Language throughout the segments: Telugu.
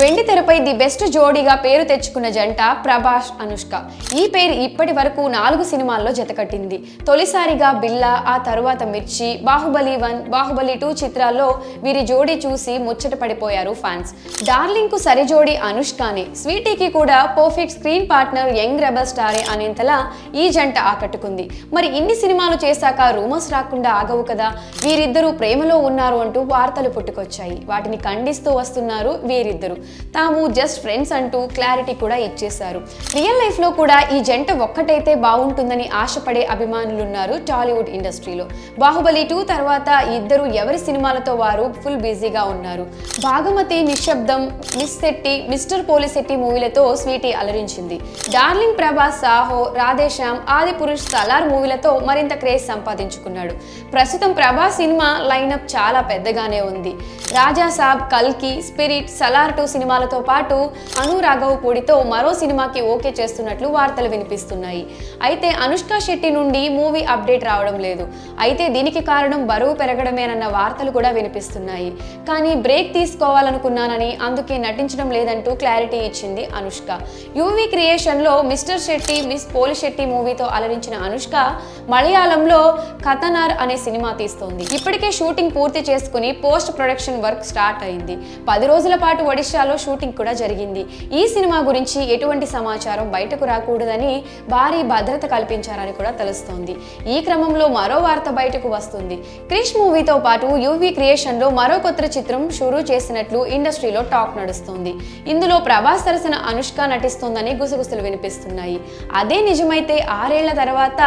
వెండి తెరపై ది బెస్ట్ జోడీగా పేరు తెచ్చుకున్న జంట ప్రభాస్ అనుష్క. ఈ పేరు ఇప్పటి వరకు 4 సినిమాల్లో జతకట్టింది. తొలిసారిగా బిల్లా, ఆ తరువాత మిర్చి, బాహుబలి 1, బాహుబలి 2 చిత్రాల్లో వీరి జోడీ చూసి ముచ్చట పడిపోయారు ఫ్యాన్స్. డార్లింగ్ కు సరి జోడీ అనుష్కనే, స్వీటీకి కూడా perfect screen partner young rebel స్టారే అనేంతలా ఈ జంట ఆకట్టుకుంది. మరి ఇన్ని సినిమాలు చేశాక రూమర్స్ రాకుండా ఆగవు కదా. వీరిద్దరూ ప్రేమలో ఉన్నారు అంటూ వార్తలు పుట్టుకొచ్చాయి. వాటిని ఖండిస్తూ వస్తున్నారు వీరిద్దరు. తాము జస్ట్ ఫ్రెండ్స్ అంటూ క్లారిటీ కూడా ఇచ్చేశారు. రియల్ లైఫ్ లో కూడా ఈ జంట ఒక్కటైతే బాగుంటుందని ఆశపడే అభిమానులున్నారు టాలీవుడ్ ఇండస్ట్రీలో. బాహుబలి 2 తర్వాత ఇద్దరు ఎవరి సినిమాలతో వారు ఫుల్ బిజీగా ఉన్నారు. భాగమతి, నిశ్శబ్దం, మిస్ శెట్టి, మిస్టర్ పోలిశెట్టి మూవీలతో స్వీటీ అలరించింది. డార్లింగ్ ప్రభాస్, సాహో, రాధేశ్యామ్, ఆదిపురుష్, సలార్ మూవీలతో మరింత క్రేజ్ సంపాదించుకున్నాడు. ప్రస్తుతం ప్రభాస్ సినిమా లైనప్ చాలా పెద్దగానే ఉంది. రాజా సాబ్, కల్కి, స్పిరిట్, సలార్ 2 సినిమాలతో పాటు అను రాఘవపూడితో మరో సినిమాకి ఓకే చేస్తున్నట్లు వార్తలు వినిపిస్తున్నాయి. అయితే అనుష్క శెట్టి నుండి మూవీ అప్డేట్ రావడం లేదు. అయితే దీనికి కారణం బరువు పెరగడమేనన్న వార్తలు కూడా వినిపిస్తున్నాయి. కానీ బ్రేక్ తీసుకోవాలనుకున్నానని, అందుకే నటించడం లేదంటూ క్లారిటీ ఇచ్చింది అనుష్క. యూవీ క్రియేషన్ లో మిస్టర్ శెట్టి, మిస్ పోలిశెట్టి మూవీతో అలరించిన అనుష్క మలయాళంలో కథనార్ అనే సినిమా తీస్తోంది. ఇప్పటికే షూటింగ్ పూర్తి చేసుకుని పోస్ట్ ప్రొడక్షన్ వర్క్ స్టార్ట్ అయింది. 10 రోజుల పాటు ఒడిశాలో షూటింగ్ కూడా జరిగింది. ఈ సినిమా గురించి ఎటువంటి సమాచారం బయటకు రాకూడదని భారీ భద్రత కల్పించారని కూడా తెలుస్తోంది. ఈ క్రమంలో మరో వార్త బయటకు వస్తుంది. క్రిష్ మూవీతో పాటు యూవీ క్రియేషన్ లో మరో కొత్త చిత్రం షురూ చేసినట్లు ఇండస్ట్రీలో టాక్ నడుస్తోంది. ఇందులో ప్రభాస్ సరసన అనుష్క నటిస్తోందని గుసగుసలు వినిపిస్తున్నాయి. అదే నిజమైతే 6 ఏళ్ల తర్వాత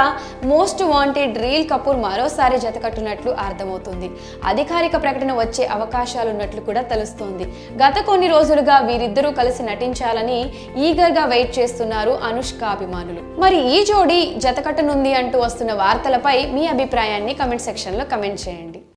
మోస్ట్ వాంటెడ్ రీల్ కపూర్ మరోసారి జతకట్టున్నట్లు అర్థమవుతుంది. అధికారిక ప్రకటన వచ్చే అవకాశాలున్నట్లు కూడా తెలుస్తోంది. గత కొన్ని రోజులుగా వీరిద్దరూ కలిసి నటించాలని ఈగర్ గా వెయిట్ చేస్తున్నారు అనుష్క అభిమానులు. మరి ఈ జోడీ జతకట్టనుంది అంటూ వస్తున్న వార్తలపై మీ అభిప్రాయాన్ని కమెంట్ సెక్షన్ లో కమెంట్ చేయండి.